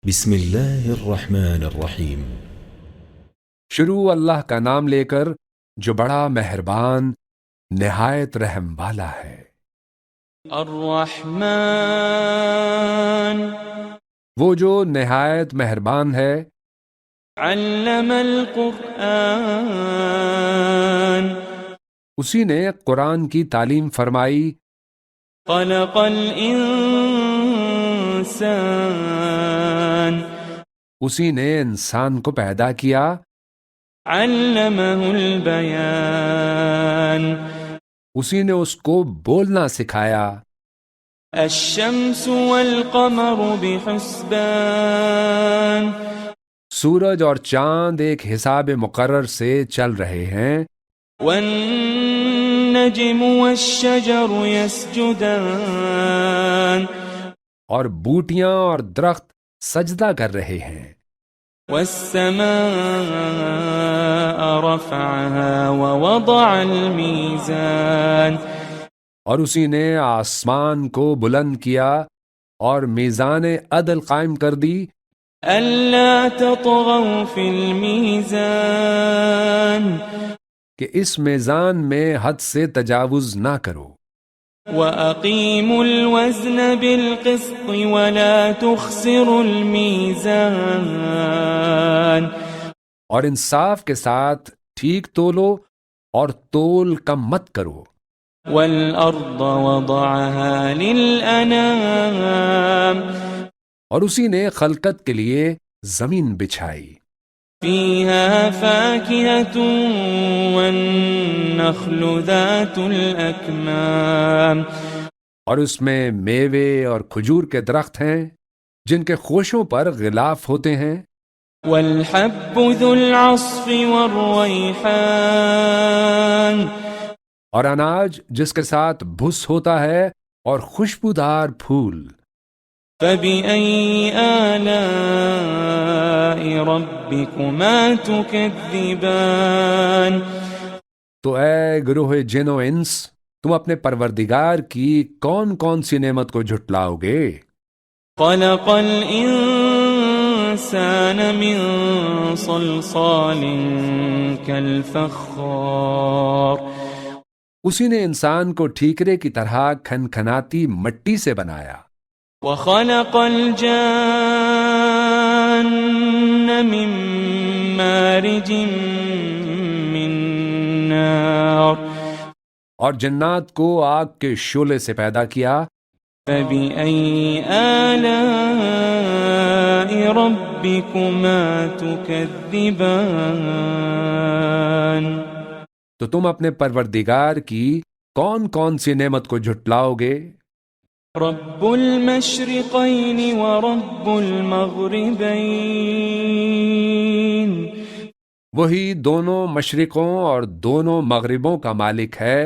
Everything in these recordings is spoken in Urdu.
بسم اللہ الرحمن الرحیم۔ شروع اللہ کا نام لے کر جو بڑا مہربان نہایت رحم والا ہے۔ الرحمن وہ جو نہایت مہربان ہے، علم القرآن اسی نے قرآن کی تعلیم فرمائی، خلق الانسان اسی نے انسان کو پیدا کیا، علمہ البیان اسی نے اس کو بولنا سکھایا۔ الشمس والقمر بحسبان سورج اور چاند ایک حساب مقرر سے چل رہے ہیں، والنجم والشجر يسجدان اور بوٹیاں اور درخت سجدہ کر رہے ہیں۔ والسماء رفعها ووضع الميزان اور اسی نے آسمان کو بلند کیا اور میزان عدل قائم کر دی، ألا تطغوا في الميزان کہ اس میزان میں حد سے تجاوز نہ کرو، وأقيموا الوزن بالقسط ولا تخسروا الميزان اور انصاف کے ساتھ ٹھیک تولو اور تول کم مت کرو۔ والأرض وضعها للأنام اور اسی نے خلقت کے لیے زمین بچھائی، فيها فاكهة والنخل ذات الأكمام اور اس میں میوے اور کھجور کے درخت ہیں جن کے خوشوں پر غلاف ہوتے ہیں، والحب ذو العصف والريحان اور اناج جس کے ساتھ بھس ہوتا ہے اور خوشبودار پھول۔ فبأي آلاء ربكما تكذبان تو اے گروہ جن و انس، تم اپنے پروردگار کی کون کون سی نعمت کو جھٹلاؤ گے؟ خلق الإنسان من صلصال كالفخار اسی نے انسان کو ٹھیکرے کی طرح کھنکھناتی مٹی سے بنایا، وخلق الجان من مارج من نار اور جنات کو آگ کے شعلے سے پیدا کیا۔ فبأي آلاء ربكما تكذبان تو تم اپنے پروردگار کی کون کون سی نعمت کو جھٹلاؤ گے؟ رب المشرقين ورب المغربين وہی دونوں مشرقوں اور دونوں مغربوں کا مالک ہے،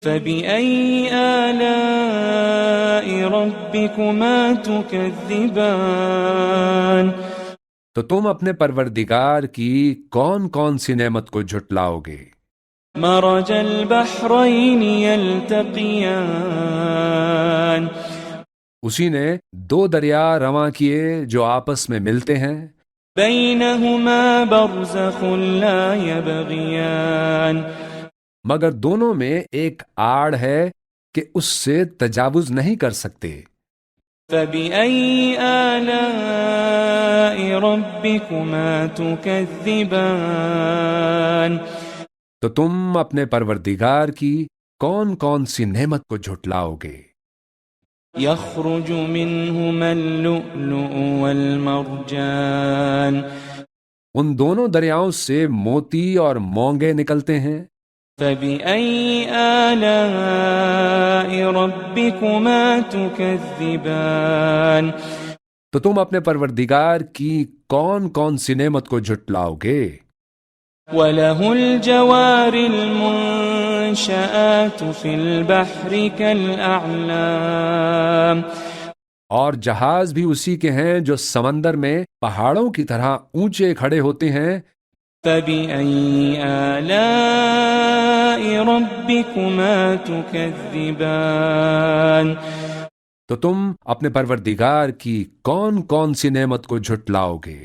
فبأي آلاء ربكما تكذبان تو تم اپنے پروردگار کی کون کون سی نعمت کو جھٹلاؤ گے؟ مرج البحرين يلتقيان اسی نے دو دریا رواں کیے جو آپس میں ملتے ہیں، بينهما برزخ لا يبغيان مگر دونوں میں ایک آڑ ہے کہ اس سے تجاوز نہیں کر سکتے۔ فبأي آلاء ربكما تكذبان تو تم اپنے پروردگار کی کون کون سی نعمت کو جھٹلاؤ گے؟ يخرج منهما اللؤلؤ والمرجان ان دونوں دریاؤں سے موتی اور مونگے نکلتے ہیں، فبأي آلاء ربكما تكذبان تو تم اپنے پروردگار کی کون کون سی نعمت کو جھٹلاؤ گے؟ وله الجوار المنشآت في البحر كالأعلام اور جہاز بھی اسی کے ہیں جو سمندر میں پہاڑوں کی طرح اونچے کھڑے ہوتے ہیں۔ فبأي آلاء ربكما تكذبان تو تم اپنے پروردگار کی کون کون سی نعمت کو جھٹلاؤ گے؟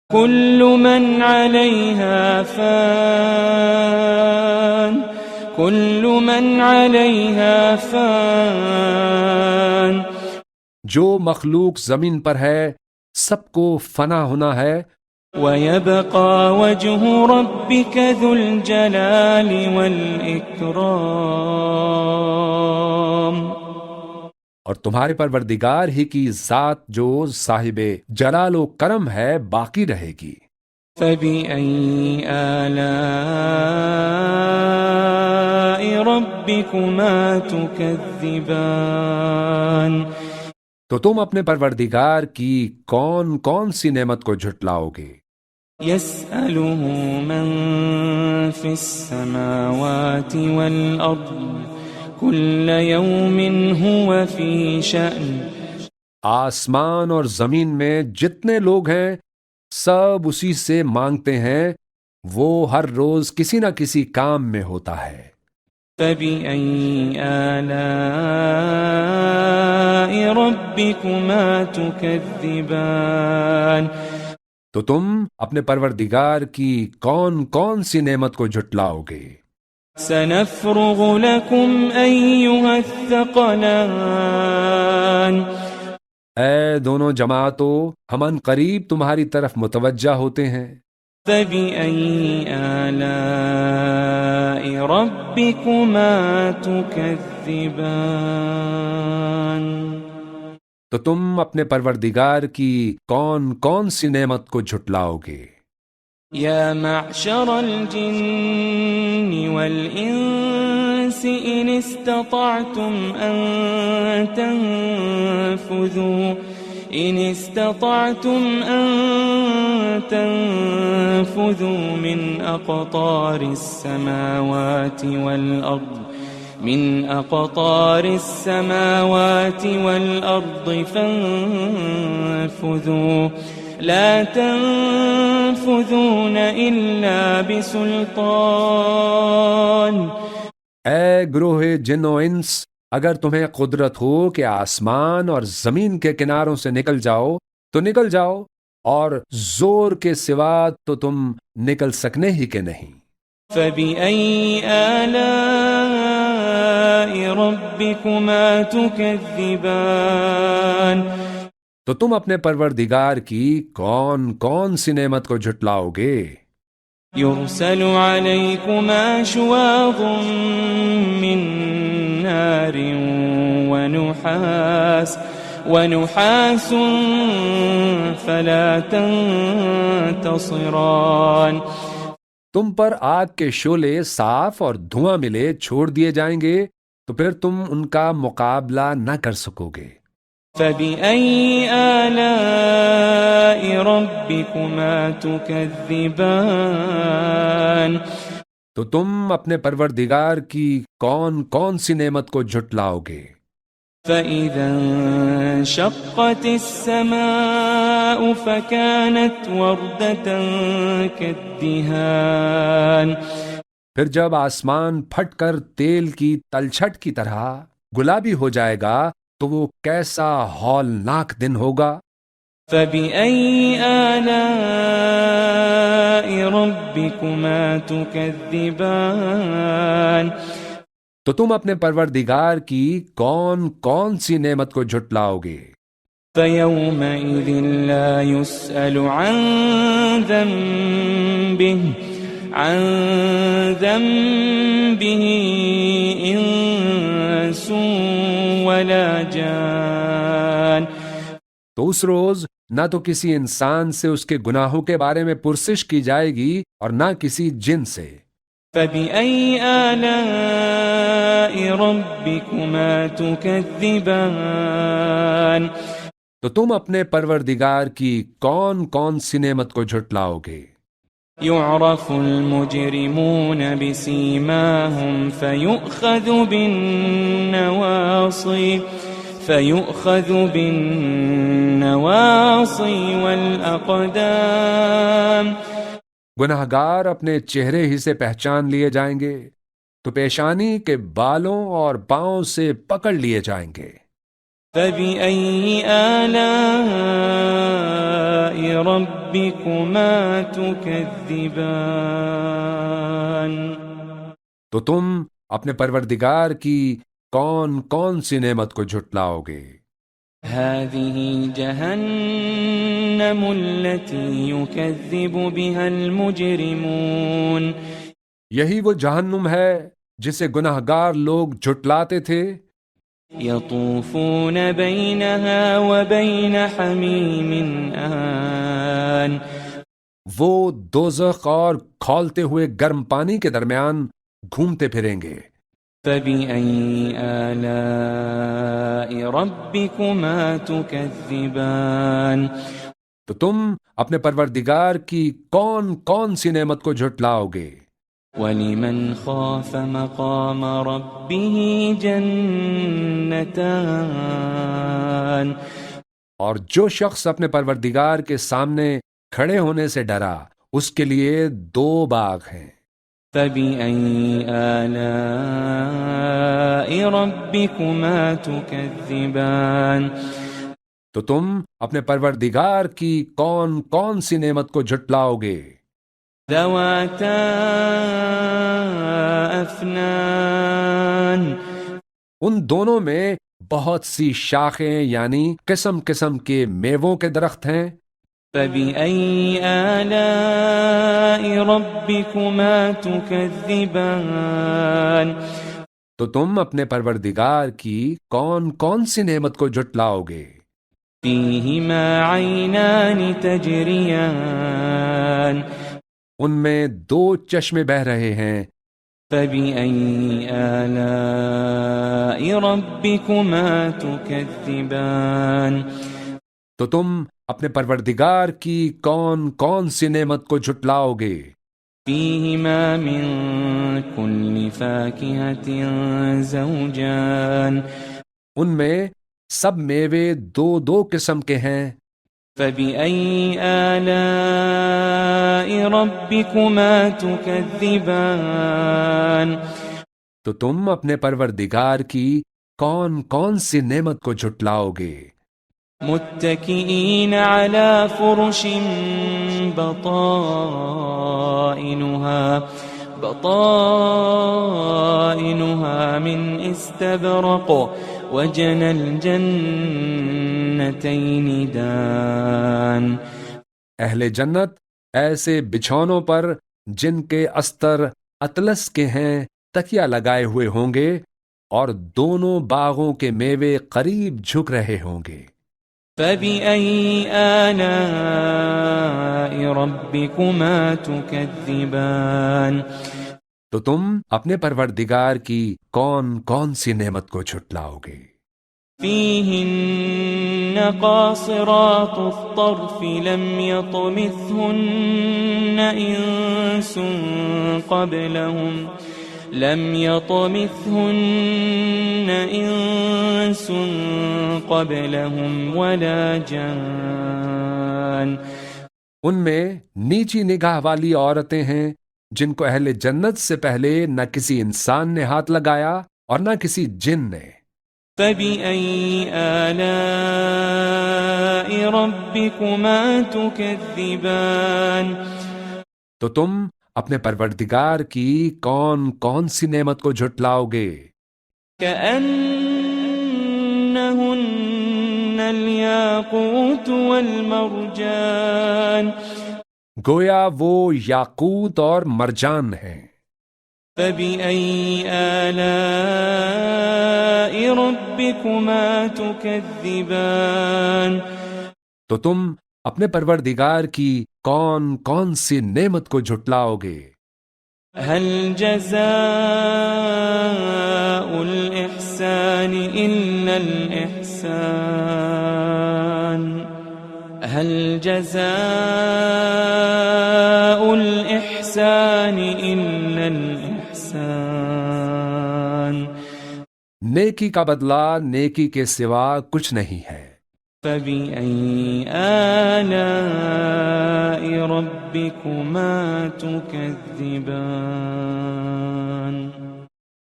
كل من عليها فان كل من عليها فان جو مخلوق زمین پر ہے سب کو فنا ہونا ہے، ويبقى وجه ربك ذو الجلال والإكرام اور تمہارے پروردگار ہی کی ذات جو صاحب جلال و کرم ہے باقی رہے گی۔ فبأي آلاء ربكما تكذبان تو تم اپنے پروردگار کی کون کون سی نعمت کو جھٹلاؤ گے؟ يسأله من في السماوات والأرض كل يوم هو في شأن آسمان اور زمین میں جتنے لوگ ہیں سب اسی سے مانگتے ہیں، وہ ہر روز کسی نہ کسی کام میں ہوتا ہے۔ فبأي آلاء ربكما تكذبان تو تم اپنے پروردگار کی کون کون سی نعمت کو جھٹلاؤ گے؟ سنفرغ لكم أيها الثقلان اے دونوں جماعتوں، ہم ان قریب تمہاری طرف متوجہ ہوتے ہیں۔ فبأي آلاء ربكما تكذبان تو تم اپنے پروردگار کی کون کون سی نعمت کو جھٹلاؤ گے؟ يا معشر الجن والإنس إن استطعتم أن تنفذوا من أقطار السماوات والأرض فانفذوا لا تنفذون إلا بسلطان اے گروہ جن و انس، اگر تمہیں قدرت ہو کہ آسمان اور زمین کے کناروں سے نکل جاؤ تو نکل جاؤ، اور زور کے سوا تو تم نکل سکنے ہی کے نہیں۔ فبأي آلاء ربكما تكذبان تو تم اپنے پروردگار کی کون کون سی نعمت کو جھٹلاؤ گے؟ يرسل عليكما شواظ من نار ونحاس فلا تنتصران تم پر آگ کے شعلے صاف اور دھواں ملے چھوڑ دیے جائیں گے تو پھر تم ان کا مقابلہ نہ کر سکو گے۔ فبأي آلاء ربكما تكذبان تو تم اپنے پروردگار کی کون کون سی نعمت کو جھٹلاؤ گے؟ فإذا انشقت السماء فكانت وردة كالدهان پھر جب آسمان پھٹ کر تیل کی تلچھٹ کی طرح گلابی ہو جائے گا تو وہ کیسا ہولناک دن ہوگا۔ فبأي آلاء ربكما تكذبان تو تم اپنے پروردگار کی کون کون سی نعمت کو جھٹلاؤ گے؟ فيومئذ لا يسأل عن ذنبه إنس ولا جان تو اس روز نہ تو کسی انسان سے اس کے گناہوں کے بارے میں پرسش کی جائے گی اور نہ کسی جن سے۔ فبأي آلاء ربكما تكذبان تو تم اپنے پروردگار کی کون کون سی نعمت کو جھٹلاؤ گے؟ يعرف المجرمون بسيماهم فيؤخذ بالنواصي والأقدام گناہگار اپنے چہرے ہی سے پہچان لیے جائیں گے تو پیشانی کے بالوں اور پاؤں سے پکڑ لیے جائیں گے۔ فبأي آلاء ربكما تكذبان؟ تو تم اپنے پروردگار کی کون کون سی نعمت کو جھٹلاؤ گے؟ هذه جهنم التي يكذب بها المجرمون. یہی وہ جہنم ہے جسے گناہگار لوگ جھٹلاتے تھے. يطوفون بينها وبين حميم آن. وہ دوزخ اور کھولتے ہوئے گرم پانی کے درمیان گھومتے پھریں گے. فبأي آلاء ربكما تكذبان؟ تو تم اپنے پروردگار کی کون کون سی نعمت کو جھٹلاؤ گے؟ وَلِمَنْ خَافَ مَقَامَ رَبِّهِ جَنَّتَانِ. اور جو شخص اپنے پروردگار کے سامنے کھڑے ہونے سے ڈرا اس کے لیے 2 باغ ہیں. فَبِأَيِّ آلَاءِ رَبِّكُمَا تُكَذِّبَانِ؟ تو تم اپنے پروردگار کی کون کون سی نعمت کو جھٹلاؤ گے؟ ذَوَاتَا أَفْنَانٍ. ان دونوں میں بہت سی شاخیں یعنی قسم قسم کے میووں کے درخت ہیں. فَبِأَيِّ آلَاءِ رَبِّكُمَا تُكَذِّبَانِ؟ تو تم اپنے پروردگار کی کون کون سی نعمت کو جھٹلاؤ گے؟ فِيهِمَا عَيْنَانِ تَجْرِيَانِ. ان میں 2 چشمے بہہ رہے ہیں. فَبِأَيِّ آلَاءِ رَبِّكُمَا تُكَذِّبَانِ؟ تو تم اپنے پروردگار کی کون کون سی نعمت کو جھٹلاؤ گے؟ فِيهِمَا مِن كُلِّ فَاكِهَةٍ زَوْجَانِ. ان میں سب میوے 2 قسم کے ہیں. فَبِأَيِّ آلَاءِ رَبِّكُمَا تُكَذِّبَانِ؟ تو تم اپنے پروردگار کی کون کون سی نعمت کو جھٹلاؤ گے؟ متكئين على فرش بطائنها من استبرق وجنى الجنتين دان. اہل جنت ایسے بچھونوں پر جن کے استر اطلس کے ہیں تکیہ لگائے ہوئے ہوں گے اور دونوں باغوں کے میوے قریب جھک رہے ہوں گے. فَبِأَيِّ آلَاءِ رَبِّكُمَا تُكَذِّبَانِ؟ تو تم اپنے پروردگار کی کون کون سی نعمت کو جھٹلاؤ گے؟ فِيهِنَّ قَاصِرَاتُ الطَّرْفِ لَمْ يَطْمِثْهُنَّ إِنسٌ قَبْلَهُمْ وَلَا جَانٌ. ان میں نیچی نگاہ والی عورتیں ہیں جن کو اہل جنت سے پہلے نہ کسی انسان نے ہاتھ لگایا اور نہ کسی جن نے. فَبِأَيِّ آلَاءِ رَبِّكُمَا تُكَذِّبَانِ؟ تو تم اپنے پروردگار کی کون کون سی نعمت کو جھٹلاؤ گے؟ كَأَنَّهُنَّ الْيَاقُوتُ وَالْمَرْجَانُ. گویا وہ یاقوت اور مرجان ہیں. فَبِأَيِّ آلَاءِ رَبِّكُمَا تُكَذِّبَانِ؟ تو تم اپنے پروردگار کی کون کون سی نعمت کو جھٹلاؤ گے؟ هَلْ جَزَاءُ الْإِحْسَانِ إِلَّا الْإِحْسَانُ؟ هَلْ جَزَاءُ الْإِحْسَانِ إِلَّا الْإِحْسَانُ؟ نیکی کا بدلہ نیکی کے سوا کچھ نہیں ہے. فَبِأَيِّ آلَاءِ رَبِّكُمَا تُكَذِّبَانِ؟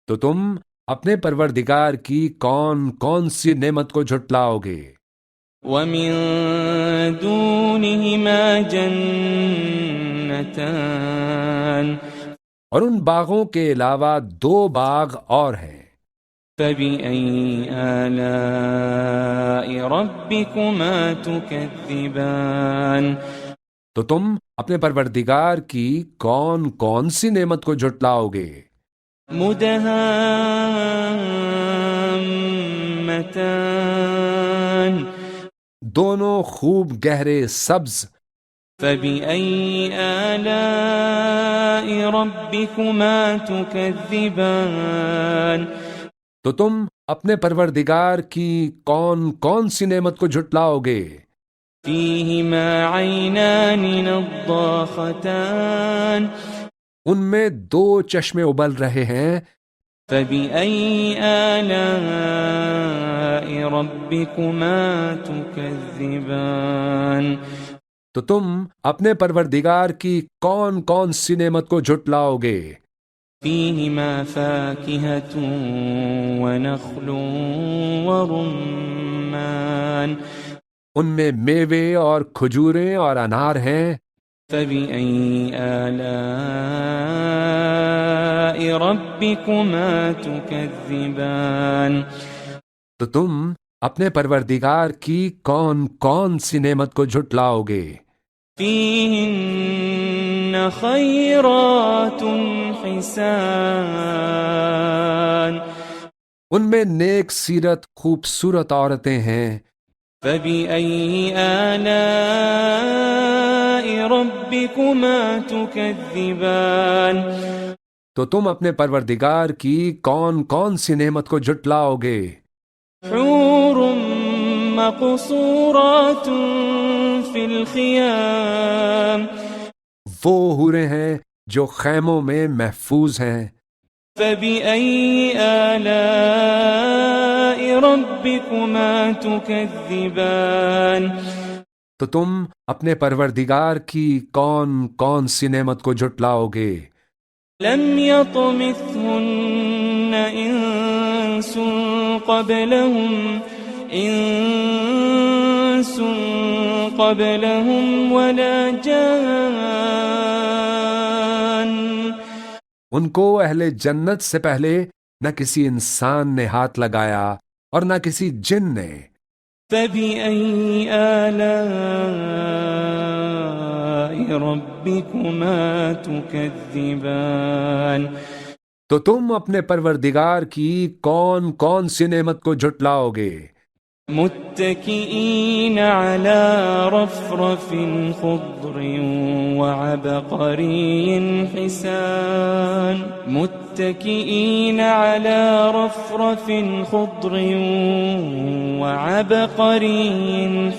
تو تم اپنے پروردگار کی کون کون سی نعمت کو جھٹلاؤ گے؟ ومن دونهما جنتان اور ان باغوں کے علاوہ 2 باغ اور ہیں۔ فبأي آلاء ربكما تكذبان تو تم اپنے پروردگار کی کون کون سی نعمت کو جھٹلاؤ گے؟ مدهامتان دونوں خوب گہرے سبز۔ فبأي آلاء ربكما تكذبان تو تم اپنے پروردگار کی کون کون سی نعمت کو جھٹلاؤ گے؟ فيهما عينان نضاختان ان میں 2 چشمے ابل رہے ہیں۔ فبأي آلاء ربكما تكذبان تو تم اپنے پروردگار کی کون کون سی نعمت کو جھٹلاؤ گے؟ فيهما فاكهة ونخل ورمان ان میں میوے اور کھجوریں اور انار ہیں۔ فبأي آلاء ربكما تكذبان تو تم اپنے پروردگار کی کون کون سی نعمت کو جھٹلاؤ گے؟ فيهن خيرات حسان ان میں نیک سیرت خوبصورت عورتیں ہیں۔ فبأي آلاء ربكما تكذبان تو تم اپنے پروردگار کی کون کون سی نعمت کو جھٹلاؤ گے؟ حور مقصورات في الخيام وہ حوریں ہیں جو خیموں میں محفوظ ہیں۔ فبأي آلاء ربكما تكذبان تو تم اپنے پروردگار کی کون کون سی نعمت کو جھٹلاؤ گے؟ لم يطمثهن انس قبلهم ولا جان ان کو اہل جنت سے پہلے نہ کسی انسان نے ہاتھ لگایا اور نہ کسی جن نے۔ فبأي آلاء ربكما تكذبان تو تم اپنے پروردگار کی کون کون سی نعمت کو جھٹلاؤ گے؟ متكئين على رفرف خضر وعبقري حسان متكئين على رفرف خضر وعبقري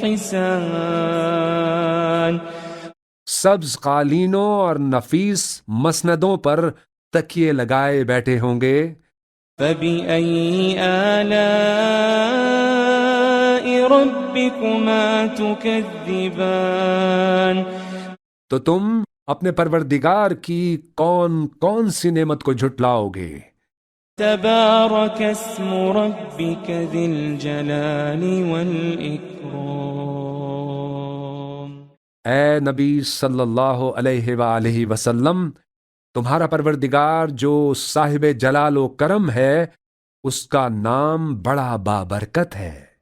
حسان سبز قالینوں اور نفیس مسندوں پر تکیے لگائے بیٹھے ہوں گے۔ فبأي آلاء ربكما تكذبان تو تم اپنے پروردگار کی کون کون سی نعمت کو جھٹلاؤ گے؟ تبارك اسم ربك ذي الجلال والإكرام اے نبی صلی اللہ علیہ وآلہ وسلم، تمہارا پروردگار جو صاحب جلال و کرم ہے، اس کا نام بڑا بابرکت ہے۔